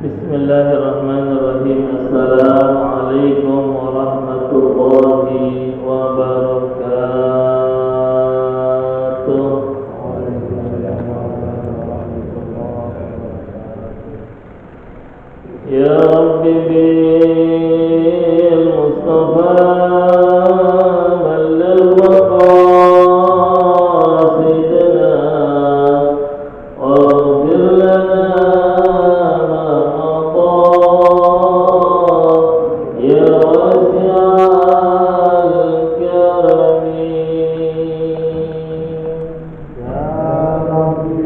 Bismillahirrahmanirrahim. Assalamualaikum warahmatullahi wabarakatuh. Ya Rabbi bil Mustafa balligh maqasidana waghfir lana ma mada ya wasi'al karami. Ya Rabbi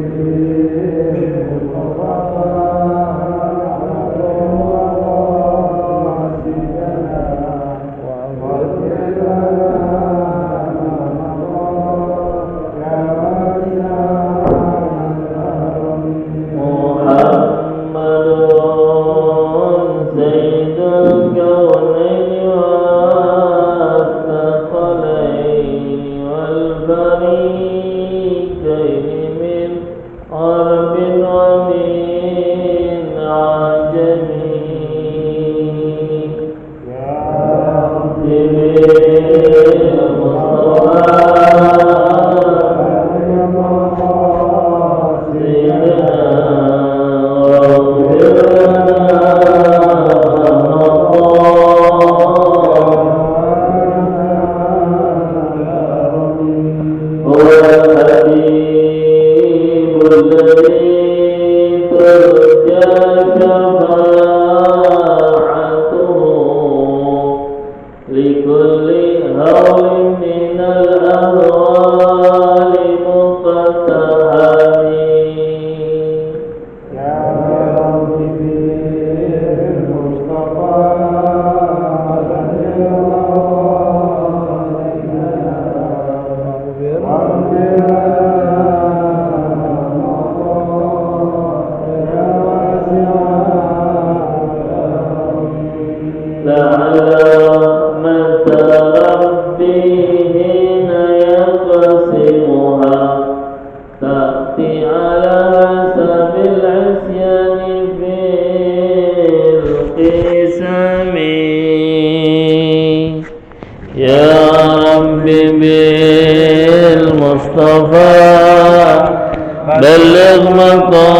بلغ مقاصدنا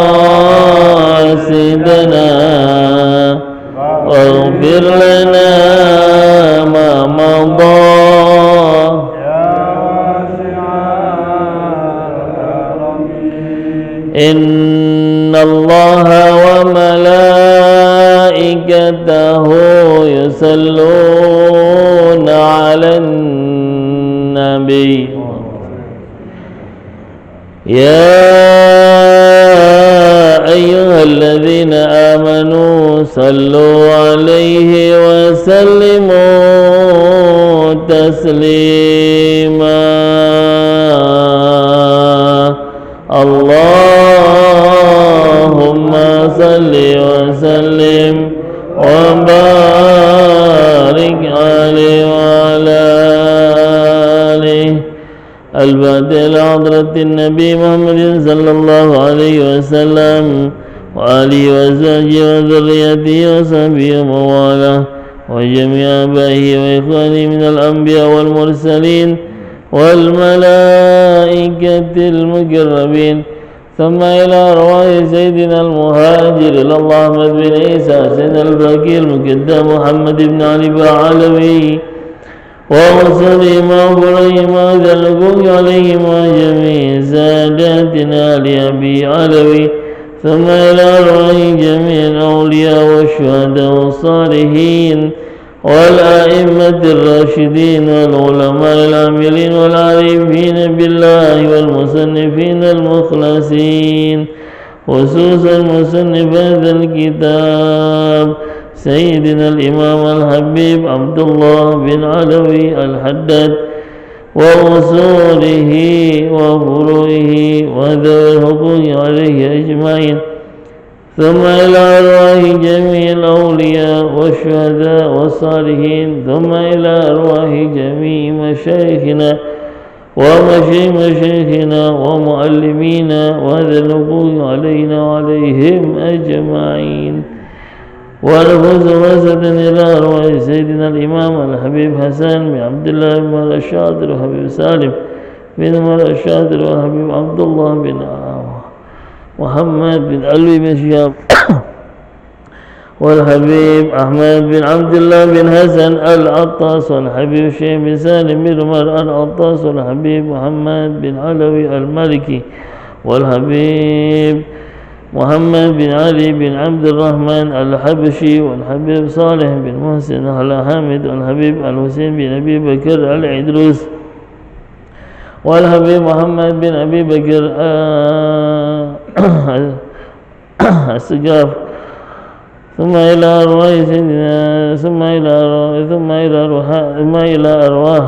واغفر لنا ما مضى إن الله وملائكته يصلون على النبي يا أيها الذين آمنوا صلوا عليه وسلموا تسليما اللهم صل وسلم وبارك عليه وعلى آله. الفاتحة لحضرة النبي محمد صلى الله عليه وسلم وآله وزوجه وذريته وصحبه وموالاه وجميع آبائه وإخوانه من الأنبياء والمرسلين والملائكة المقربين، ثم إلى أرواح سيدنا المهاجر إلى الله أحمد بن عيسى سيدنا الباقي المقدم محمد بن علي علوي ووصلهم وأبرهم وذا الحقوق عليهم وجميع ساداتنا لأبي علوي، ثم إلى أرواح جميع الأولياء والشهداء والصالحين والأئمة الراشدين والعلماء العاملين والعارفين بالله والمصنفين المخلصين، خصوصا مصنف هذا الكتاب سيدنا الإمام الحبيب عبد الله بن علوي الحداد وأصوله وفروعه وذوي الحقوق عليه أجمعين، ثم إلى أرواح جميع الأولياء والشهداء والصالحين، ثم إلى أرواح جميع مشايخنا ومشايخنا ومعلمينا وذي الحقوق علينا وعليهم أجمعين. ونفوز واسة إلى أرواح سيدنا الإمام الحبيب حسن بن عبد الله بن عمر الشاطر وحبيب سالم بن عمر الشاطر وحبيب عبد الله بن محمد بن علوي بن شهاب والحبيب أحمد بن عبد الله بن حسن العطاس والحبيب الشيخ بن سالم بن عمر العطاس والحبيب محمد بن علوي المالكي والحبيب محمد بن علي بن عبد الرحمن الحبشي والحبيب صالح بن محسن الحامد والحبيب الحسين بن أبي بكر العدروس والحبيب محمد بن أبي بكر السقاف ثم إلى أرواح سيدنا ثم إلى أرواح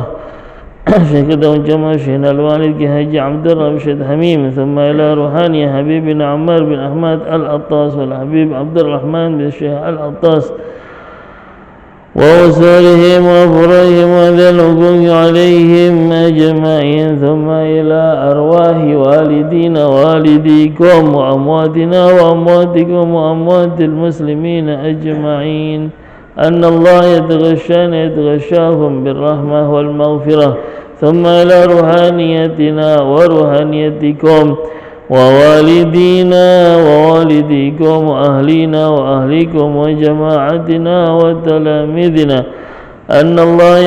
شيخنا الجمع شيخنا الوالد كهج عبد الله بن حميم ثم إلى روحاني حبيبنا عمار بن أحمد العطاس والحبيب عبد الرحمن بن الشيخ العطاس ووصولهم وفرهم وذي الحقوق عليهم أجمعين ثم إلى أرواح والدينا والديكم وأمواتنا وأمواتكم وأموات المسلمين أجمعين أن الله يتغشاهم بالرحمة والمغفرة ثم إلى روحانيتنا وروحانيتكم ووالدينا ووالديكم وأهلينا وأهليكم وجماعتنا وتلاميذنا أن الله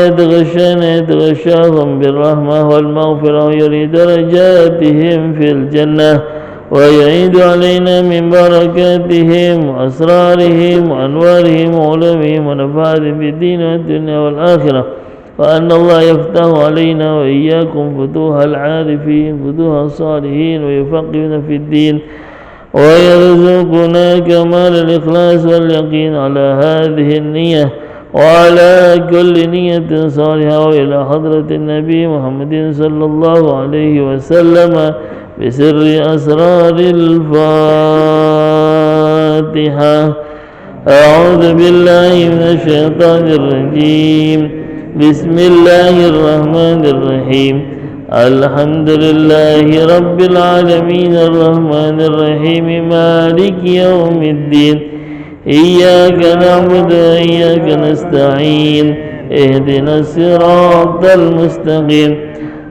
يتغشاهم بالرحمة والمغفرة ويري درجاتهم في الجنة ويعيد علينا من بركاتهم وأسرارهم وأنوارهم وعلومهم ونفعهم في الدين والدنيا والآخرة وأن الله يفتح علينا وإياكم فتوح العارفين فتوح الصالحين ويفقهنا في الدين ويرزقنا كمال الإخلاص واليقين على هذه النية وعلى كل نية صالحة وإلى حضرة النبي محمد صلى الله عليه وسلم بسر أسرار الفاتحة. أعوذ بالله من الشيطان الرجيم. بسم الله الرحمن الرحيم. الحمد لله رب العالمين الرحمن الرحيم مالك يوم الدين إياك نعبد وإياك نستعين اهدنا الصراط المستقيم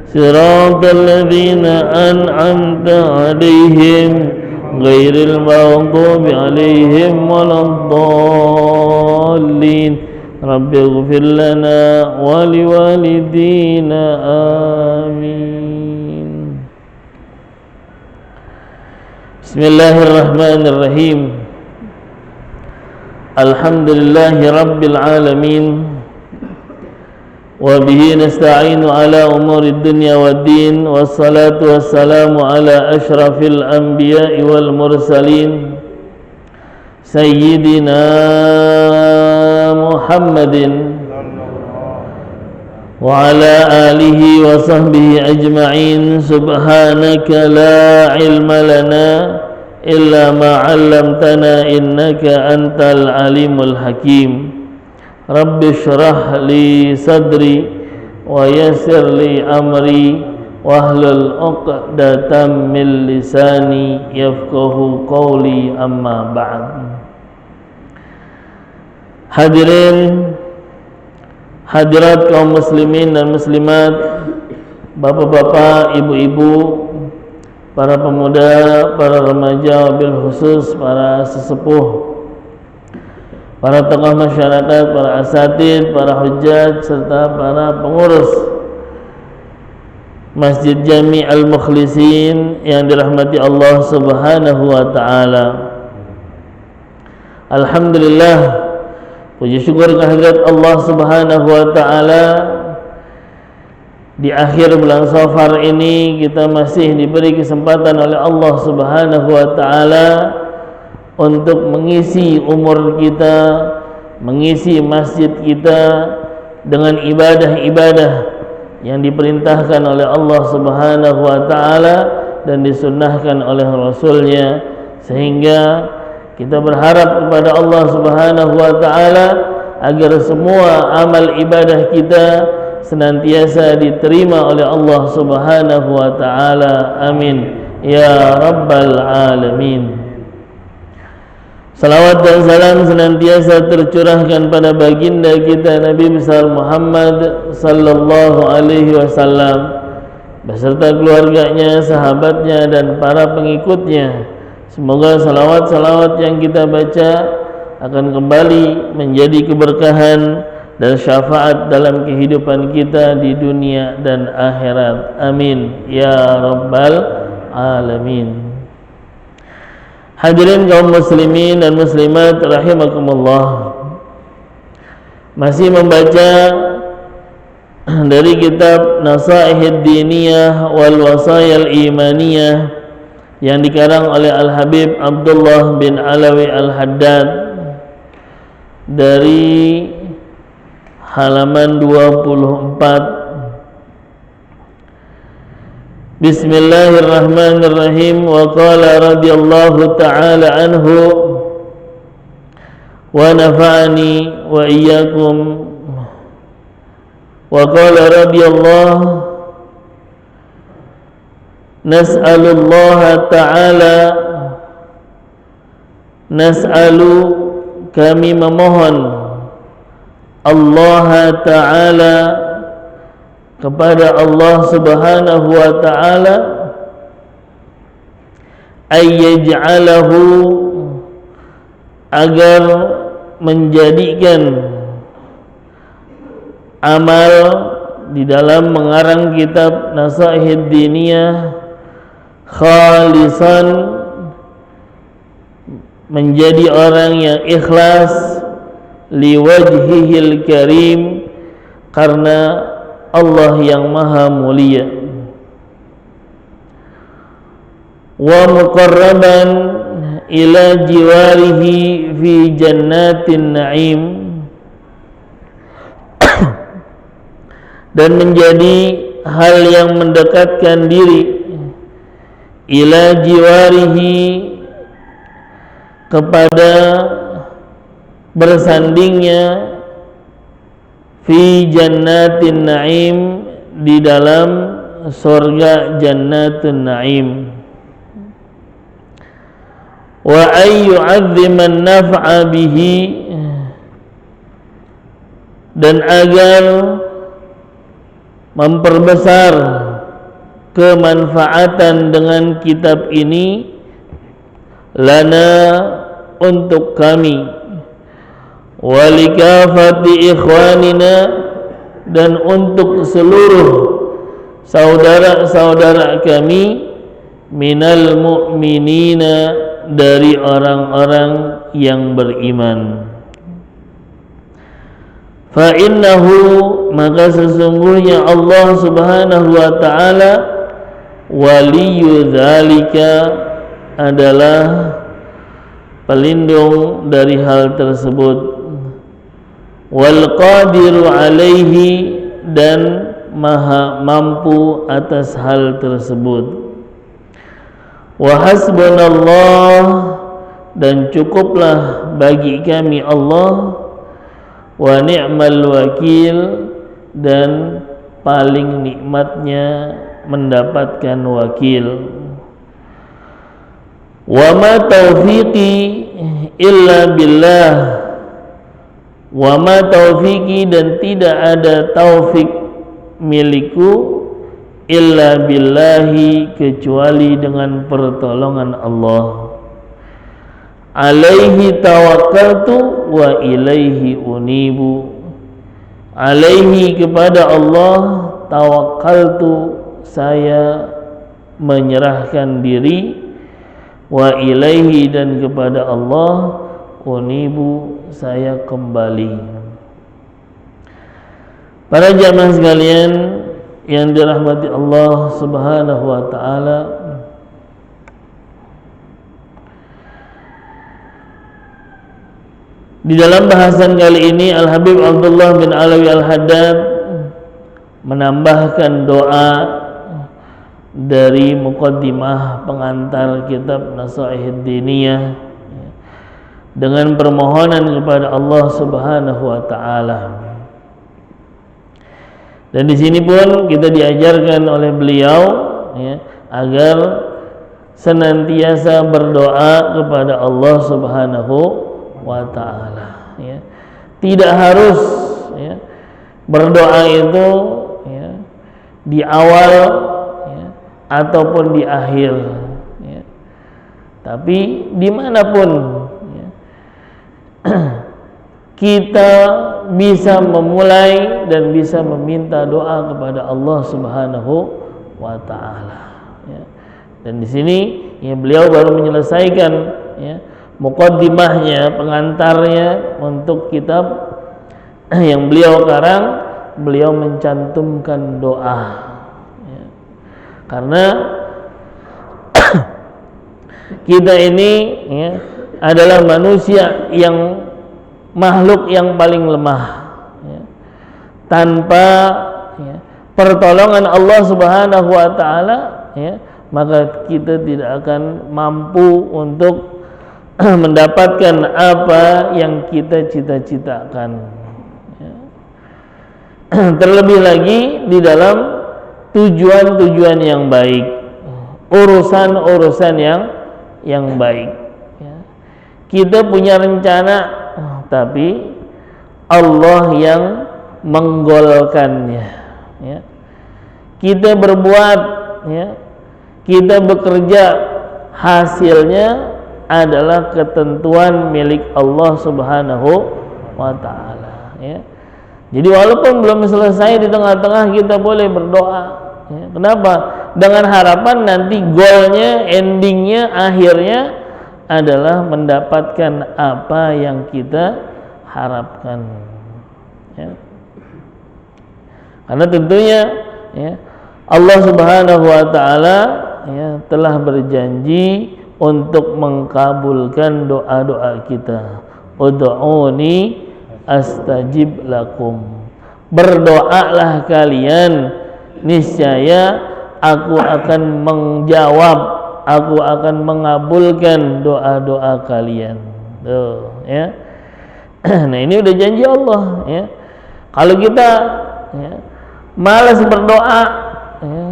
صراط الذين أنعمت عليهم غير المغضوب عليهم ولا الضالين. رب اغفر لنا ولوالدينا آمين. بسم الله الرحمن الرحيم. الحمد لله رب العالمين وبه نستعين على أمور الدنيا والدين والصلاة والسلام على أشرف الأنبياء والمرسلين سيدنا محمد وعلى آله وصحبه أجمعين. سبحانك لا علم لنا إلا ما علمتنا إنك أنت العليم الحكيم. رب اشرح لي صدري ويسر لي أمري واحلل عقدة من لساني يفقه قولي. أما بعد. Hadirin hadirat kaum muslimin dan muslimat, bapak-bapak, ibu-ibu, para pemuda, para remaja, wabil khusus para sesepuh, para tokoh masyarakat, para asatid, para hujjat, serta para pengurus Masjid Jami Al-Mukhlisin yang dirahmati Allah Subhanahu wa ta'ala. Alhamdulillah, puji syukur kehadirat Allah Subhanahu wa ta'ala. Di akhir bulan Safar ini kita masih diberi kesempatan oleh Allah Subhanahu wa ta'ala untuk mengisi umur kita, mengisi masjid kita dengan ibadah-ibadah yang diperintahkan oleh Allah Subhanahu wa ta'ala dan disunnahkan oleh Rasulnya, sehingga kita berharap kepada Allah Subhanahu wa ta'ala agar semua amal ibadah kita senantiasa diterima oleh Allah Subhanahu wa ta'ala. Amin ya rabbal alamin. Salawat dan salam senantiasa tercurahkan pada baginda kita Nabi besar Muhammad sallallahu alaihi wasallam beserta keluarganya, sahabatnya dan para pengikutnya. Semoga salawat-salawat yang kita baca akan kembali menjadi keberkahan dan syafaat dalam kehidupan kita di dunia dan akhirat. Amin ya rabbal alamin. Hadirin kaum muslimin dan muslimat rahimakumullah, masih membaca dari kitab Nasaihid Diniyah wal Wasayal Imaniyah yang dikarang oleh Al-Habib Abdullah bin Alawi Al-Haddad dari halaman 24. Bismillahirrahmanirrahim. Wa qala radhiyallahu ta'ala anhu wa nafa'ani wa iyyakum. Wa qala radhiyallahu nas'alullaha ta'ala, nas'alu kami memohon Allah ta'ala kepada Allah subhanahu wa ta'ala ayyaj'alahu, agar menjadikan amal di dalam mengarang kitab Nasaihid Diniyah khalisan, menjadi orang yang ikhlas liwajhihil karim, karena Allah yang maha mulia, wa muqarraban ila jiwarihi fi jannatin na'im, dan menjadi hal yang mendekatkan diri ila jiwarihi, kepada bersandingnya fi jannatin na'im, di dalam surga jannatun na'im, wa ayyu'azziman naf'a bihi, dan agar memperbesar kemanfaatan dengan kitab ini lana, untuk kami, walikafati ikhwanina, dan untuk seluruh saudara-saudara kami, minal mu'minina, dari orang-orang yang beriman. Fa innahu, maka sesungguhnya Allah subhanahu wa ta'ala waliyu dzalika, adalah pelindung dari hal tersebut, wal qadiru alaihi, dan maha mampu atas hal tersebut, wa hasbunallah, dan cukuplah bagi kami Allah, wa ni'mal wakil, dan paling nikmatnya mendapatkan wakil. Wa ma taufiqi illa billah, wa ma taufiqi, dan tidak ada taufik milikku illa billahi, kecuali dengan pertolongan Allah. Alaihi tawakkaltu wa ilaihi unibu, alaihi, kepada Allah, tawakkaltu, saya menyerahkan diri, wa ilaihi, dan kepada Allah, unibu, saya kembali. Para jamaah sekalian yang dirahmati Allah subhanahu wa ta'ala, di dalam bahasan kali ini Al-Habib Abdullah bin Alawi Al-Haddad menambahkan doa dari muqaddimah pengantar kitab Nasaihid Diniyah dengan permohonan kepada Allah subhanahu wa ta'ala. Dan di sini pun kita diajarkan oleh beliau, ya, agar senantiasa berdoa kepada Allah Subhanahu wa ta'ala, ya. Tidak harus, ya, berdoa itu, ya, di awal, ya, ataupun di akhir, ya. Tapi dimanapun, ya, kita bisa memulai dan bisa meminta doa kepada Allah Subhanahu wa ta'ala, ya. Dan di sini, ya, beliau baru menyelesaikan, ya, muqaddimahnya, pengantarnya untuk kitab yang beliau karang. Beliau mencantumkan doa, ya. Karena kita ini, ya, adalah manusia yang makhluk yang paling lemah, ya. Tanpa, ya, pertolongan Allah Subhanahu wa ta'ala, ya, maka kita tidak akan mampu untuk mendapatkan apa yang kita cita-citakan, ya. Terlebih lagi di dalam tujuan-tujuan yang baik, urusan-urusan yang baik, ya. Kita punya rencana, tapi Allah yang menggolkannya, ya. Kita berbuat, ya, kita bekerja, hasilnya adalah ketentuan milik Allah Subhanahu wa ta'ala, ya. Jadi walaupun belum selesai, di tengah-tengah kita boleh berdoa, ya. Kenapa? Dengan harapan nanti goalnya, endingnya, akhirnya adalah mendapatkan apa yang kita harapkan, ya. Karena tentunya, ya, Allah Subhanahu wa ta'ala, ya, telah berjanji untuk mengkabulkan doa-doa kita. Ud'uni astajib lakum. Berdoalah kalian, niscaya aku akan menjawab, aku akan mengabulkan doa-doa kalian. Tuh, ya. Nah, ini udah janji Allah, ya. Kalau kita, ya, malas berdoa, ya,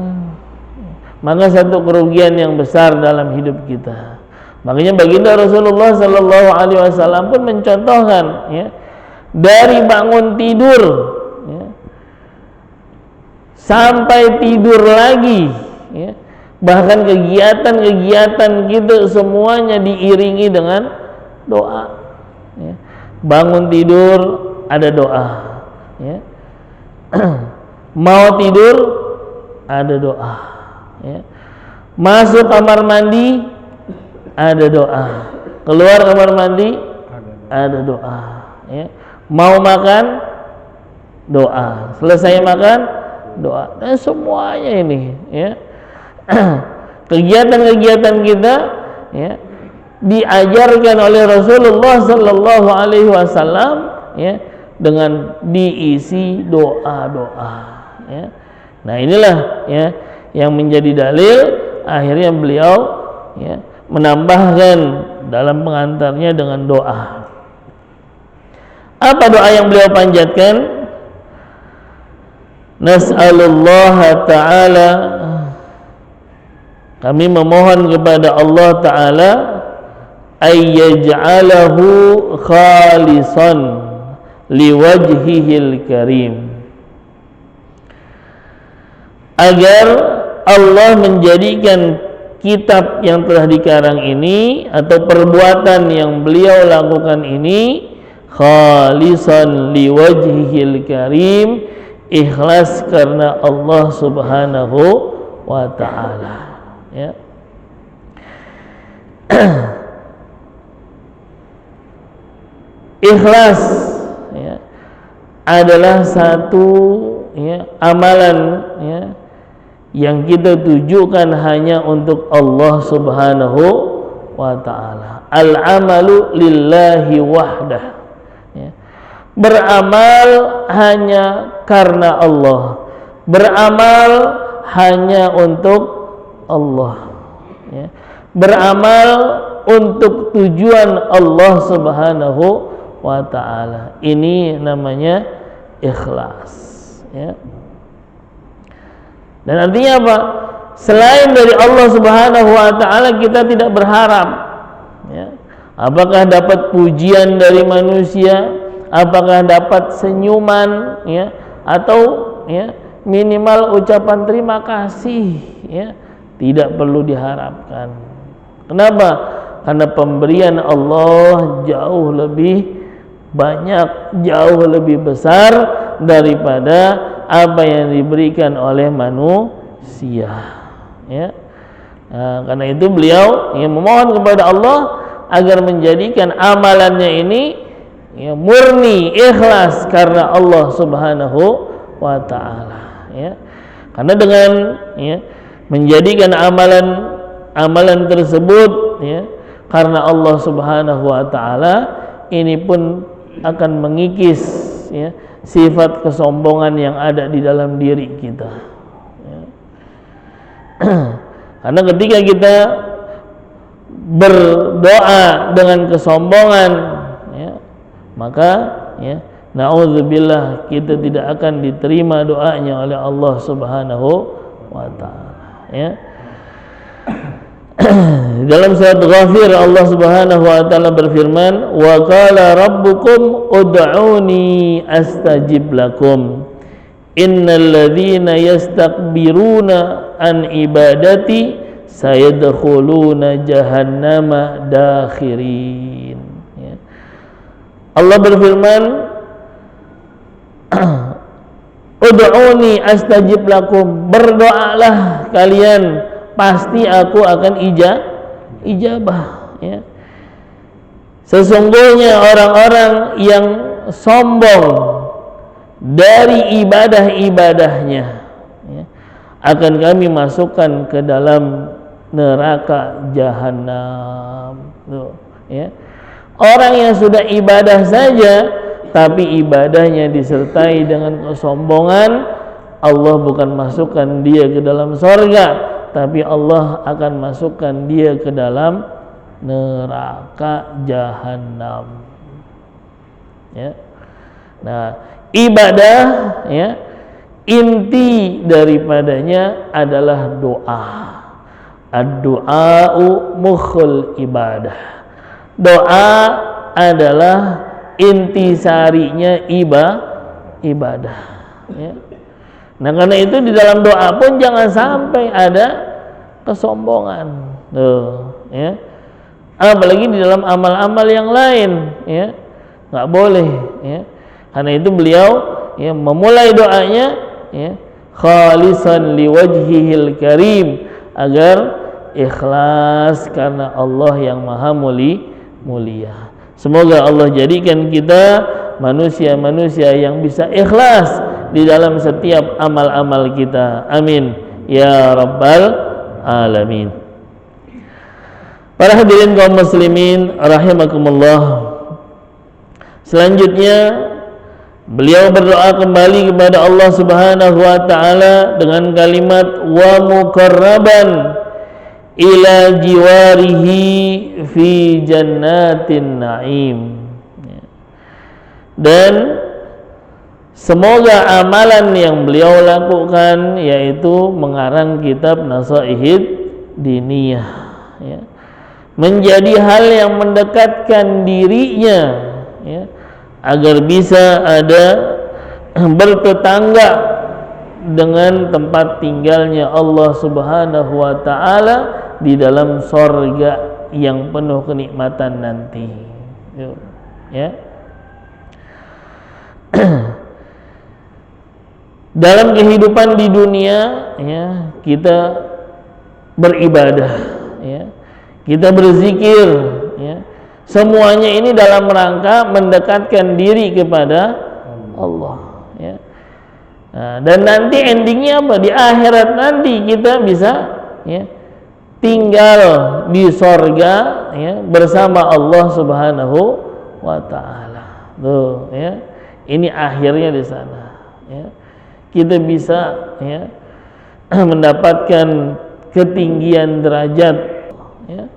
maka satu kerugian yang besar dalam hidup kita. Makanya baginda Rasulullah sallallahu alaihi wasallam pun mencontohkan, ya, dari bangun tidur, ya, sampai tidur lagi, ya, bahkan kegiatan-kegiatan kita semuanya diiringi dengan doa, ya. Bangun tidur ada doa, ya. Mau tidur ada doa, ya. Masuk kamar mandi ada doa, keluar kamar mandi ada doa, ya. Mau makan doa, selesai makan doa, dan semuanya ini, ya, kegiatan-kegiatan kita, ya, diajarkan oleh Rasulullah sallallahu alaihi wasallam, ya, dengan diisi doa-doa, ya. Nah, inilah, ya, yang menjadi dalil akhirnya beliau, ya, menambahkan dalam pengantarnya dengan doa. Apa doa yang beliau panjatkan? Nas'alullah ta'ala, kami memohon kepada Allah ta'ala, ayyaj'alahu khalisan liwajhihil karim, agar Allah menjadikan kitab yang telah dikarang ini atau perbuatan yang beliau lakukan ini khalisan liwajhihil karim, ikhlas karena Allah Subhanahu wa ta'ala, ya. Ikhlas, ya, adalah satu, ya, amalan, ya, yang kita tujukan hanya untuk Allah Subhanahu wa ta'ala. Al-amalu lillahi wahdah, ya. Beramal hanya karena Allah, beramal hanya untuk Allah, ya. Beramal untuk tujuan Allah Subhanahu wa ta'ala. Ini namanya ikhlas, ya. Dan artinya apa? selain dari Allah Subhanahu wa taala kita tidak berharap, ya. Apakah dapat pujian dari manusia, apakah dapat senyuman, ya, atau ya minimal ucapan terima kasih, ya, tidak perlu diharapkan. Kenapa? Karena pemberian Allah jauh lebih banyak, jauh lebih besar daripada apa yang diberikan oleh manusia, ya. Nah, karena itu beliau memohon kepada Allah agar menjadikan amalannya ini ya murni ikhlas karena Allah Subhanahu wa taala, ya. Karena dengan ya menjadikan amalan tersebut ya karena Allah Subhanahu wa taala, ini pun akan mengikis ya sifat kesombongan yang ada di dalam diri kita, ya. Karena ketika kita berdoa dengan kesombongan, ya, maka ya na'udzubillah kita tidak akan diterima doanya oleh Allah Subhanahu wa taala, ya. Dalam surat Ghafir Allah Subhanahu wa taala berfirman, "Wa qala rabbukum ud'uni astajib lakum. Innal ladzina yastakbiruna an ibadati sayadkhuluna jahannama dakhirin." Ya. Allah berfirman, "Ud'uni astajib lakum." Berdoalah kalian, pasti aku akan ijabah, ya. Sesungguhnya orang-orang yang sombong dari ibadah-ibadahnya, ya, akan kami masukkan ke dalam neraka jahanam. Tuh, ya. Orang yang sudah ibadah saja tapi ibadahnya disertai dengan kesombongan, Allah bukan masukkan dia ke dalam surga, tapi Allah akan masukkan dia ke dalam neraka jahanam, ya. Nah, ibadah ya inti daripadanya adalah doa. Ad-du'a'u mukhul ibadah. Doa adalah intisarinya ibadah, ya. Nah, karena itu di dalam doa pun jangan sampai ada kesombongan, tuh, ya. Apalagi di dalam amal-amal yang lain, ya, nggak boleh, ya. Karena itu beliau ya memulai doanya ya khalisan liwajhihil karim, agar ikhlas karena Allah yang maha mulia. Semoga Allah jadikan kita manusia-manusia yang bisa ikhlas di dalam setiap amal-amal kita. Amin ya rabbal alamin. Para hadirin kaum muslimin rahimakumullah, selanjutnya beliau berdoa kembali kepada Allah Subhanahu wa taala dengan kalimat wa muqarraban ila jiwarihi fi jannatin na'im. Dan semoga amalan yang beliau lakukan, yaitu mengarang kitab Nasaihid Diniyah, ya, menjadi hal yang mendekatkan dirinya, ya, agar bisa ada bertetangga dengan tempat tinggalnya Allah Subhanahu wa taala di dalam surga yang penuh kenikmatan nanti. Ya. Dalam kehidupan di dunia, ya, kita beribadah, ya, kita berzikir, ya. Semuanya ini dalam rangka mendekatkan diri kepada Allah, ya. Nah, dan nanti endingnya apa? Di akhirat nanti kita bisa, ya, tinggal di sorga, ya, bersama Allah Subhanahu wa taala. Tuh, ya. Ini akhirnya di sana, ya. Kita bisa, ya, mendapatkan ketinggian derajat, ya.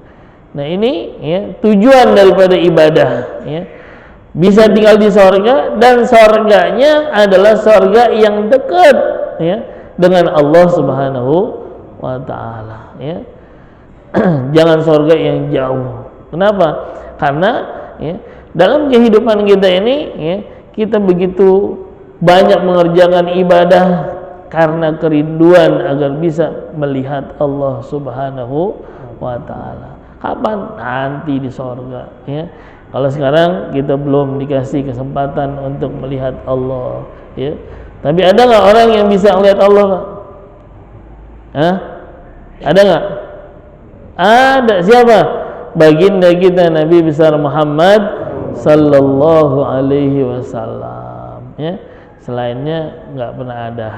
Nah, ini, ya, tujuan daripada ibadah, ya. Bisa tinggal di sorga, dan sorganya adalah sorga yang dekat, ya, dengan Allah Subhanahu wa ta'ala, ya. Jangan surga yang jauh. Kenapa? Karena ya, dalam kehidupan kita ini ya, kita begitu banyak mengerjakan ibadah karena kerinduan agar bisa melihat Allah Subhanahu wa ta'ala. Kapan? Nanti di surga, ya. Kalau sekarang kita belum dikasih kesempatan untuk melihat Allah, ya. Tapi ada nggak orang yang bisa melihat Allah, Kak? Hah? Ada nggak? Ada. Siapa? Baginda kita Nabi besar Muhammad sallallahu alaihi wasallam, ya. Selainnya nggak pernah ada.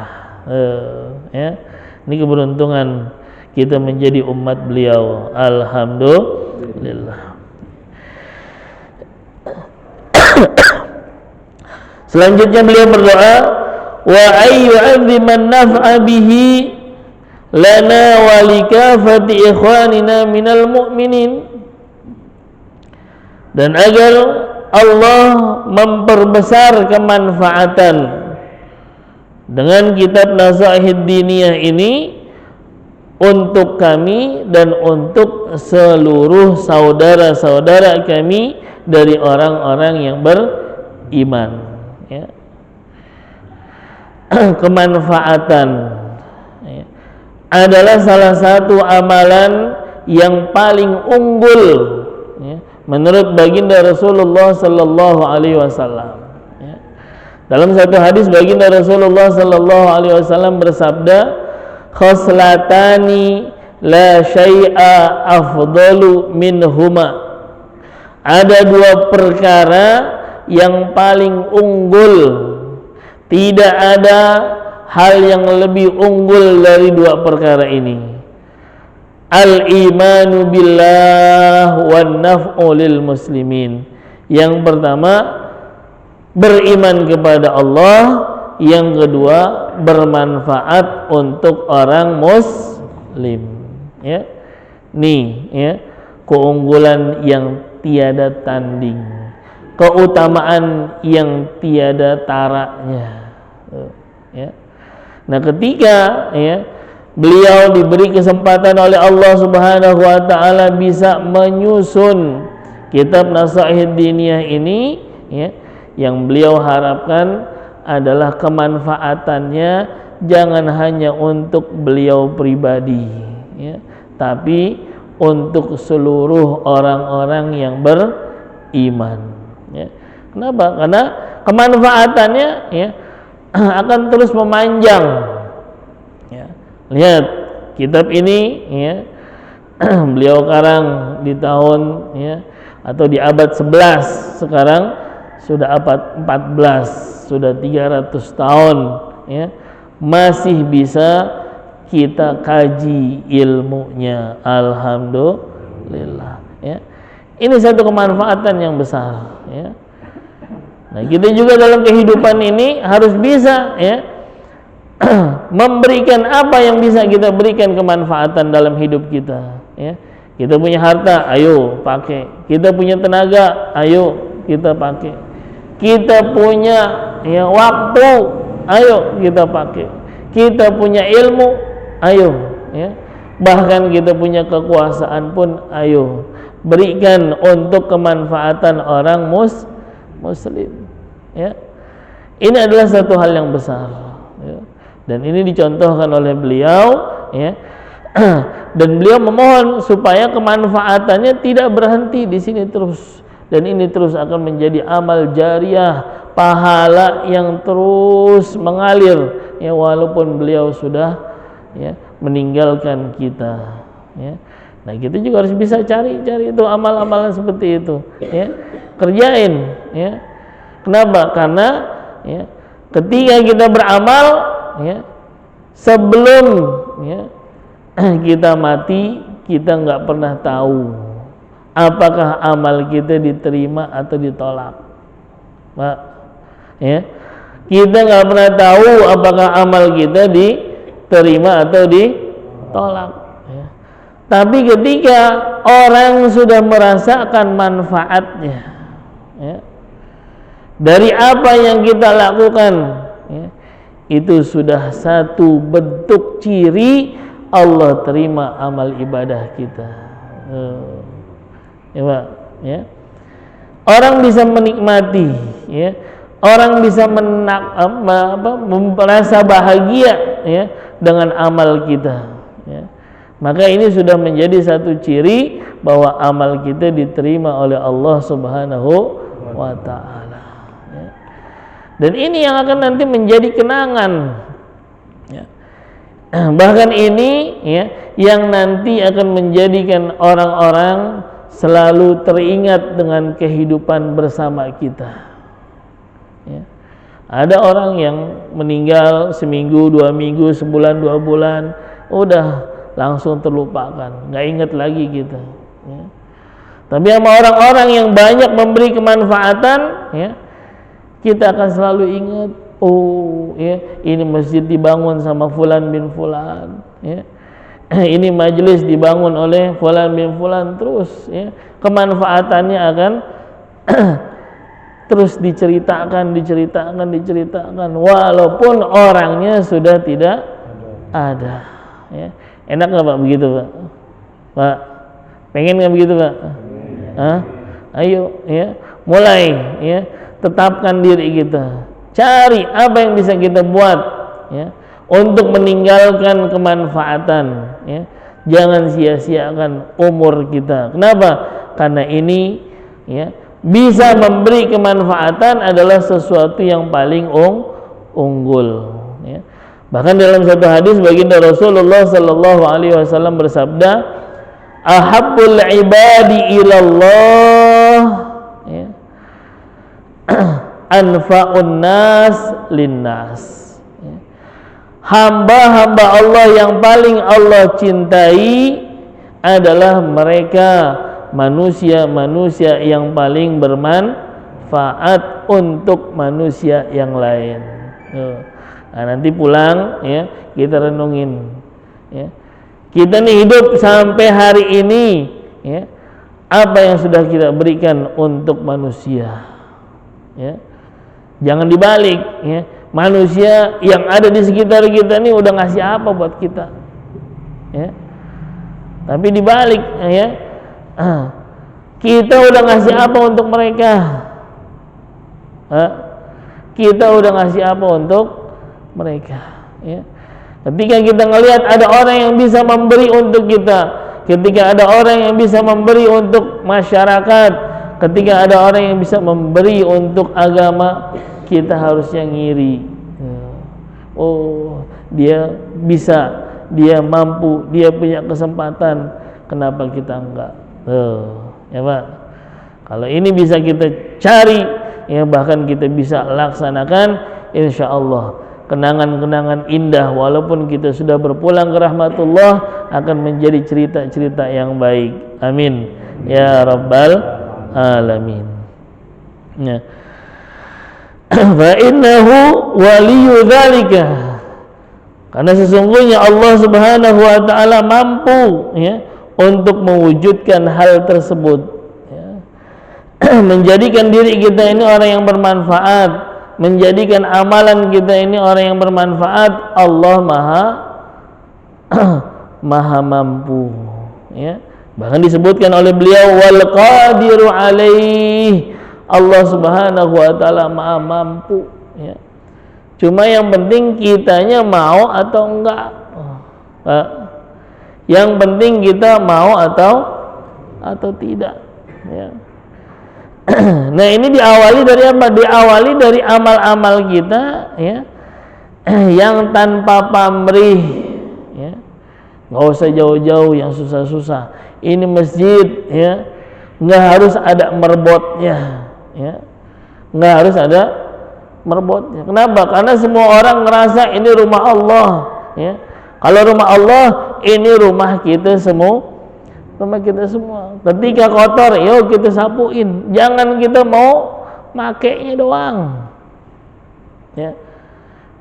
Ya. Ini keberuntungan kita menjadi umat beliau. Alhamdulillah. Selanjutnya beliau berdoa, wa ayyu'azziman naf'a bihi lana wa likafati ikhwanina minal mu'minin, dan agar Allah memperbesar kemanfaatan dengan kitab Nasaihid Diniyah ini untuk kami dan untuk seluruh saudara-saudara kami dari orang-orang yang beriman, ya. Kemanfaatan, ya, adalah salah satu amalan yang paling unggul, ya, menurut baginda Rasulullah sallallahu alaihi wasallam, ya. Dalam satu hadis baginda Rasulullah sallallahu alaihi wasallam bersabda, khoslatani la syai'a afdalu minhuma. Ada dua perkara yang paling unggul, tidak ada hal yang lebih unggul dari dua perkara ini. Al-imanu billah wan naf'u lil muslimin. Yang pertama, beriman kepada Allah. Yang kedua, bermanfaat untuk orang muslim, ya. Nih, ya, keunggulan yang tiada tanding, keutamaan yang tiada taranya, ya. Nah, ketika ya beliau diberi kesempatan oleh Allah Subhanahu wa taala bisa menyusun kitab Nasaihid Diniyah ini, ya, yang beliau harapkan adalah kemanfaatannya jangan hanya untuk beliau pribadi, ya, tapi untuk seluruh orang-orang yang beriman, ya. Kenapa? Karena kemanfaatannya, ya, akan terus memanjang, ya. Lihat kitab ini, ya, beliau karang di tahun, ya, atau di abad 11, sekarang sudah abad 14, sudah 300 tahun, ya, masih bisa kita kaji ilmunya. Alhamdulillah, ya. Ini satu kemanfaatan yang besar, ya. Nah, kita juga dalam kehidupan ini harus bisa, ya, memberikan apa yang bisa kita berikan kemanfaatan dalam hidup kita, ya. Kita punya harta, ayo pakai. Kita punya tenaga, ayo kita pakai. Kita punya, ya, waktu, ayo kita pakai. Kita punya ilmu, ayo, ya. Bahkan kita punya kekuasaan pun, ayo berikan untuk kemanfaatan orang muslim, ya. Ini adalah satu hal yang besar, ya. Dan ini dicontohkan oleh beliau, ya. Dan beliau memohon supaya kemanfaatannya tidak berhenti di sini terus, dan ini terus akan menjadi amal jariyah, pahala yang terus mengalir, ya, walaupun beliau sudah, ya, meninggalkan kita, ya. Nah, kita juga harus bisa cari itu amal-amalan seperti itu, ya. Kerjain, ya. Kenapa? Karena, ya, ketika kita beramal, ya, sebelum, ya, kita mati, kita nggak pernah tahu apakah amal kita diterima atau ditolak, Pak, ya. Kita nggak pernah tahu apakah amal kita diterima atau ditolak, ya. Tapi ketika orang sudah merasakan manfaatnya, ya, dari apa yang kita lakukan, ya, itu sudah satu bentuk ciri Allah terima amal ibadah kita. Ya Pak, ya. Orang bisa menikmati, ya. Orang bisa merasa bahagia, ya, dengan amal kita, ya. Maka ini sudah menjadi satu ciri bahwa amal kita diterima oleh Allah Subhanahu wa ta'ala, ya. Dan ini yang akan nanti menjadi kenangan, ya. Bahkan ini, ya, yang nanti akan menjadikan orang-orang selalu teringat dengan kehidupan bersama kita, ya. Ada orang yang meninggal seminggu, 2 minggu, sebulan, 2 bulan, udah langsung terlupakan, nggak ingat lagi kita, ya. Tapi sama orang-orang yang banyak memberi kemanfaatan, ya, kita akan selalu ingat, oh, ya, ini masjid dibangun sama fulan bin fulan, ya. Ini majelis dibangun oleh fulan bin fulan, terus, ya, kemanfaatannya akan terus diceritakan walaupun orangnya sudah tidak ada, ya. Enak nggak Pak begitu Pak? Pak, pengen nggak begitu Pak? Ayo, ya, mulai, ya, tetapkan diri kita, cari apa yang bisa kita buat, ya, untuk meninggalkan kemanfaatan, ya. Jangan sia-siakan umur kita. Kenapa? Karena ini, ya, bisa memberi kemanfaatan adalah sesuatu yang paling unggul, ya. Bahkan dalam satu hadis baginda Rasulullah sallallahu alaihi wasallam bersabda, ahabbul ibadi ilallah, ya, anfa'un nas linnas. Hamba-hamba Allah yang paling Allah cintai adalah mereka manusia-manusia yang paling bermanfaat untuk manusia yang lain. Nah, nanti pulang, ya, kita renungin, ya, kita nih hidup sampai hari ini, ya, apa yang sudah kita berikan untuk manusia, ya. Jangan dibalik, ya. Manusia yang ada di sekitar kita ini udah ngasih apa buat kita, ya. Tapi dibalik, ya, kita udah ngasih apa untuk mereka, kita udah ngasih apa untuk mereka, ya. Ketika kita ngelihat ada orang yang bisa memberi untuk kita, ketika ada orang yang bisa memberi untuk masyarakat, ketika ada orang yang bisa memberi untuk agama, kita harusnya ngiri. Oh, dia bisa, dia mampu, dia punya kesempatan, kenapa kita enggak? Ya Pak, kalau ini bisa kita cari, ya, bahkan kita bisa laksanakan, insya Allah kenangan-kenangan indah walaupun kita sudah berpulang ke rahmatullah akan menjadi cerita-cerita yang baik. Amin ya rabbal alamin. Ya. Fa innahu waliyu dzalika, karena sesungguhnya Allah Subhanahu wa taala mampu, ya, untuk mewujudkan hal tersebut, ya. Menjadikan diri kita ini orang yang bermanfaat, menjadikan amalan kita ini orang yang bermanfaat. Allah maha mampu, ya. Bahkan disebutkan oleh beliau wal qadiru alaih, Allah Subhanahu wa taala maha mampu, ya. Cuma yang penting kitanya mau atau enggak. Yang penting kita mau atau tidak, ya. Nah, ini diawali dari apa? Diawali dari amal-amal kita, ya, yang tanpa pamrih, ya. Nggak usah jauh-jauh yang susah-susah. Ini masjid, ya, nggak harus ada merbotnya, ya, nggak harus ada merbotnya. Kenapa? Karena semua orang ngerasa ini rumah Allah, ya. Kalau rumah Allah, ini rumah kita semua. Rumah kita semua. Ketika kotor, yuk kita sapuin. Jangan kita mau makainya doang, ya.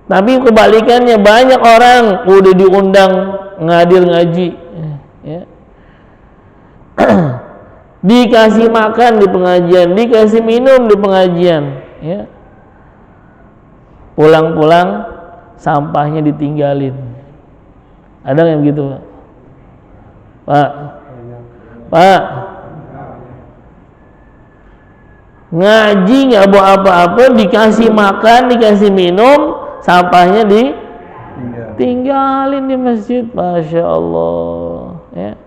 Tapi kebalikannya, banyak orang udah diundang ngadir ngaji, ya. Dikasih makan di pengajian, dikasih minum di pengajian, ya. Pulang-pulang sampahnya ditinggalin, Ada yang begitu, Pak? Pak? Pak? Ngaji nggak bawa apa-apa, dikasih makan, dikasih minum, sampahnya ditinggalin di masjid. Masya Allah, ya.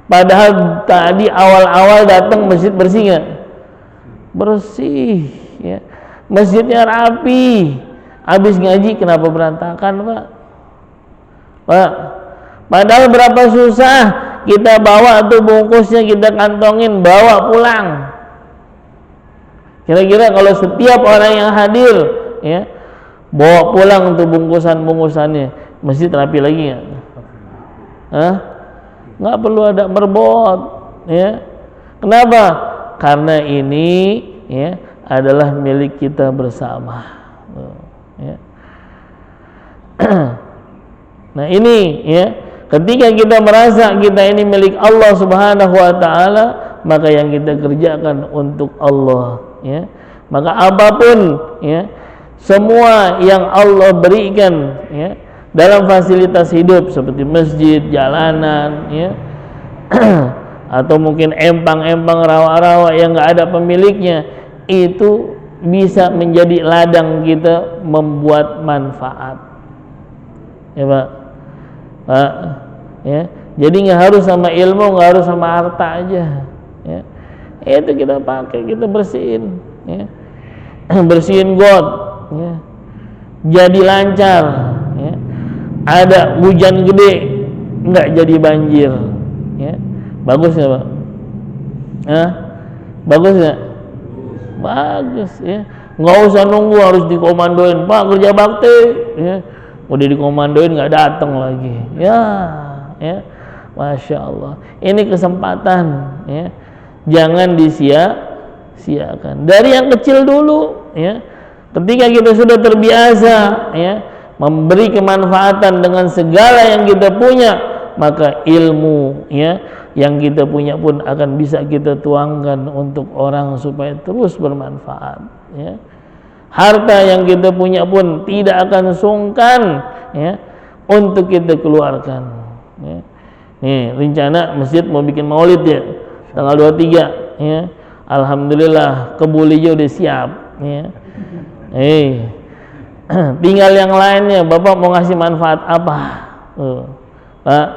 Padahal tadi awal-awal datang masjid bersih nggak? Bersih, ya. Masjidnya rapi. Habis ngaji kenapa berantakan, Pak? Pak, padahal berapa susah kita bawa tuh bungkusnya, kita kantongin, bawa pulang. Kira-kira kalau setiap orang yang hadir, ya, bawa pulang untuk bungkusannya, masjid rapi lagi nggak? Hah? Nggak perlu ada merbot, ya. Kenapa? Karena ini, ya, adalah milik kita bersama, ya. Nah ini, ya, ketika kita merasa kita ini milik Allah Subhanahu wa Ta'ala, maka yang kita kerjakan untuk Allah, ya. Maka apapun, ya, semua yang Allah berikan, ya, dalam fasilitas hidup seperti masjid, jalanan, ya, atau mungkin empang-empang, rawa-rawa yang nggak ada pemiliknya, itu bisa menjadi ladang kita membuat manfaat, ya Pak. Pak, ya, jadi nggak harus sama ilmu, nggak harus sama harta aja, ya. Itu kita pakai, kita bersihin, ya. Bersihin got, ya. Jadi lancar, ya. Ada hujan gede nggak jadi banjir, ya. Bagus nggak, Pak? Hah? Bagus nggak? Bagus, ya. Nggak usah nunggu harus dikomandoin, Pak kerja bakti, ya. Udah dikomandoin nggak datang lagi, ya, ya. Masya Allah, ini kesempatan, ya. Jangan disia-siakan dari yang kecil dulu, ya. Ketika kita sudah terbiasa, ya, memberi kemanfaatan dengan segala yang kita punya, maka ilmu, ya, yang kita punya pun akan bisa kita tuangkan untuk orang supaya terus bermanfaat, ya. Harta yang kita punya pun tidak akan sungkan, ya, untuk kita keluarkan, ya. Nih rencana masjid mau bikin maulid, ya, tanggal 23, ya. Alhamdulillah kebulenya udah siap, ya. Tinggal yang lainnya, Bapak mau ngasih manfaat apa? Pak,